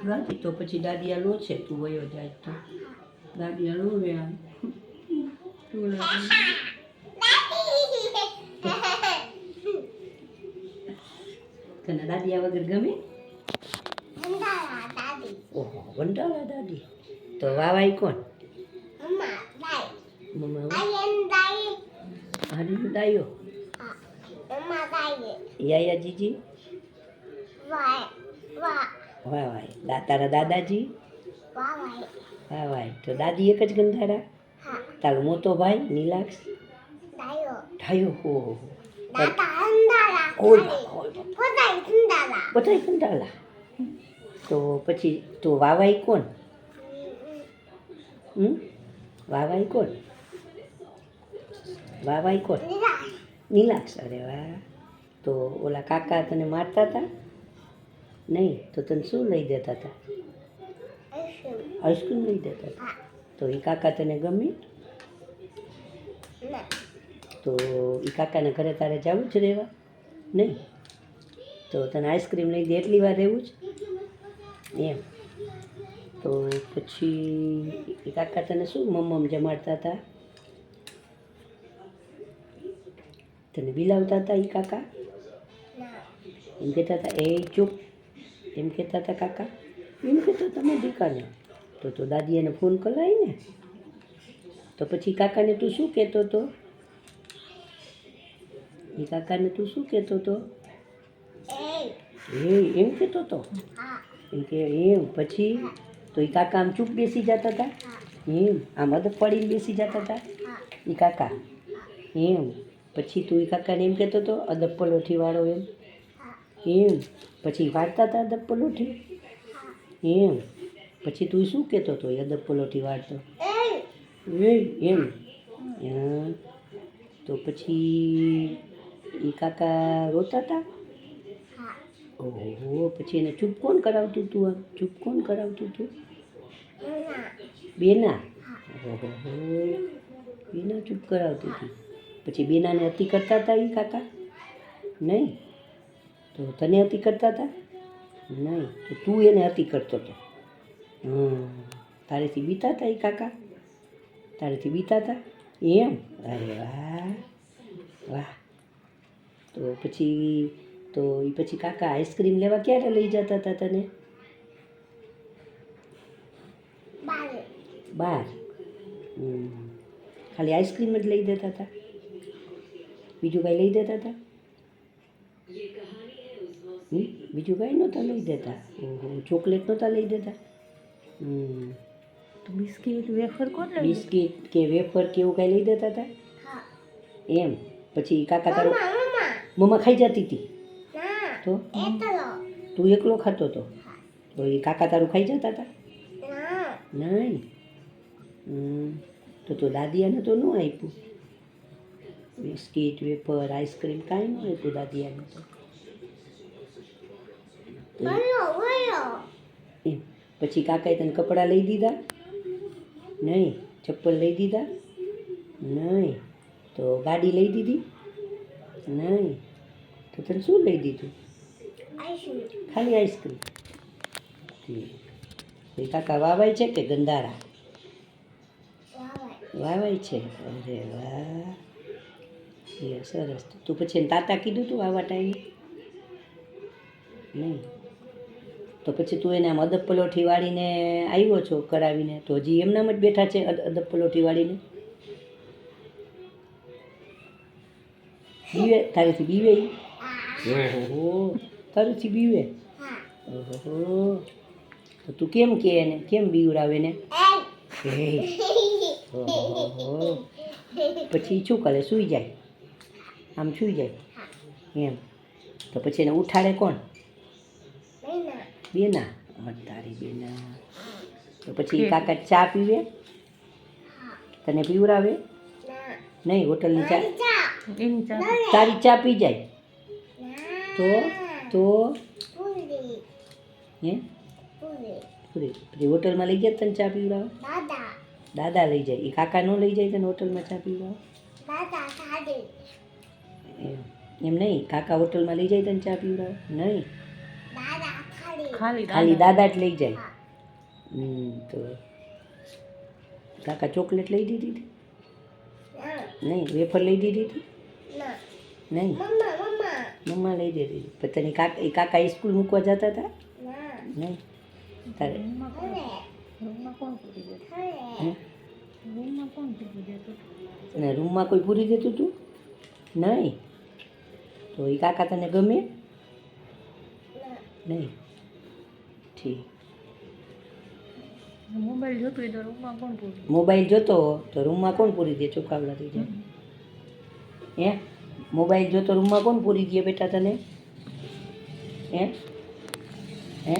ગાતી તો પછી દાદીયા લો છે તું વયો જાય તો દાદીયા લો વે આમ તને દાદીયા વગર ગમે ઓહો વંડાળા દાદી તો વાવાઈ કોણ મમ્મા હારી દાયો યાયા જીજી વાવાઈ તારા દાદાજી વાવાઈ તો દાદી એક જ ગંધારા તારો મોટો ભાઈ નીલાક્ષ ઢાયો હો બધા કંટાળા તો પછી તો વાવાઈ કોણ વાવાઈ કોણ વાવાઈ કોણ નીલાક્ષ અરે વાહ તો ઓલા કાકા તને મારતા હતા નહીં તો તને શું લઈ દેતા હતા આઈસ્ક્રીમ લઈ દેતા હતા તો એ કાકા તને ગમે તો એ કાકાને ઘરે તારે જવું જ રહેવા નહીં તો તને આઈસ્ક્રીમ લઈ દે એટલી વાર રહેવું જ એમ તો પછી એ કાકા તને શું મમ્મ જમાડતા હતા તને બિલાવતા હતા એ કાકા એમ કહેતા હતા એ ચૂપ એમ કહેતા હતા કાકા એમ કહેતા તમે દીકાને તો દાદી એને ફોન કરાય ને તો પછી કાકાને તું શું કહેતો હતો એ કાકાને તું શું કહેતો હતો એમ કહેતો હતો એમ કે એમ પછી તો એ કાકા આમ ચૂપ બેસી જતા હતા એમ આમ અદબ પડીને બેસી જતા હતા એ કાકા એમ પછી તું એ કાકાને એમ કહેતો હતો અદબ પલોઠીવાળો એમ પછી વાળતા હતા અદબ પલોઠી એમ પછી તું શું કહેતો હતો એ અદબ પલોઠી વાળતો એમ તો પછી એ કાકા રોતા હતા ઓહો પછી એને ચૂપ કોણ કરાવતું તું આમ ચૂપ કોણ કરાવતું તું બેના ઓહો બેના ચૂપ કરાવતી હતી પછી બેનાને અતિ કરતા હતા એ કાકા નહીં તો તને અતિ કરતા હતા નહીં તો તું એને અતિ કરતો હતો તારેથી બીતા હતા એ કાકા તારેથી બીતા હતા એમ અરે વાહ વાહ તો પછી કાકા આઈસ્ક્રીમ લેવા ક્યારે લઈ જતા હતા તને બાર ખાલી આઈસ્ક્રીમ જ લઈ દેતા હતા બીજું કાંઈ લઈ દેતા હતા બીજું કાંઈ નહોતા લઈ દેતા ઓહો ચોકલેટ નહોતા લઈ દેતા બિસ્કિટ વેફર કોણ બિસ્કિટ કે વેફર કે એવું કાંઈ લઈ દેતા હતા એમ પછી કાકા તારો મમ્મા ખાઈ જતી હતી તો તું એકલો ખાતો હતો તો એ કાકા તારું ખાઈ જતા હતા નહીં તો દાદીયાને તો ન આપ્યું બિસ્કિટ વેફર આઈસ્ક્રીમ કાંઈ ન આપ્યું દાદીયાને તો એમ પછી કાકાએ તને કપડાં લઈ દીધા નહીં ચપ્પલ લઈ દીધા નહીં તો ગાડી લઈ દીધી નહીં તો તને શું લઈ દીધું ખાલી આઈસ્ક્રીમ એ કાકા વાવાય છે કે ગંધારા વાવાય છે અરે વાહ એ સરસ તું પછી એને તાતા કીધું તું આવા ટાઈમે નહીં તો પછી તું એને આમ અદબ પલોઠી વાળીને આવ્યો છો કરાવીને તો હજી એમનામ જ બેઠા છે અદબ પલોઠી વાળીને બીવે તારેથી બીવે ઓહો તારેથી બીવે ઓહો તો તું કેમ કે એને કેમ બીવડાવે ને ઓહો પછી શું કરે સૂઈ જાય આમ સૂઈ જાય એમ તો પછી એને ઉઠાડે કોણ બેના તારી બેના તો પછી કાકા ચા પીવે તને પીવડાવે નહીં હોટલની ચા તારી ચા પી જાય તો હે પૂરી હોટલમાં લઈ ગયા તને ચા પીવડાવે દાદા લઈ જાય એ કાકા ન લઈ જાય તને હોટલમાં ચા પીવડાવે એમ નહીં કાકા હોટલમાં લઈ જાય તને ચા પીવડાવે નહીં ખાલી દાદા જ લઈ જાય. તો કાકા ચોકલેટ લઈ દીધી હતી? નહીં. વેફર લઈ દીધી હતી? નહીં. મમ્મા લઈ દીધી હતી. પણ તને કાકા સ્કૂલ મૂકવા જતા હતા? નહીં. તારે અને રૂમમાં કોઈ પૂરી દેતું હતું? નહીં. તો એ કાકા તને ગમે? નહીં. ઠીક. મોબાઈલ જોતો તો રૂમમાં કોણ પૂરી દે? ચોખાવડા થઈ જાય. હે? મોબાઈલ જોતો રૂમમાં કોણ પૂરી દે બેટા તને? હે?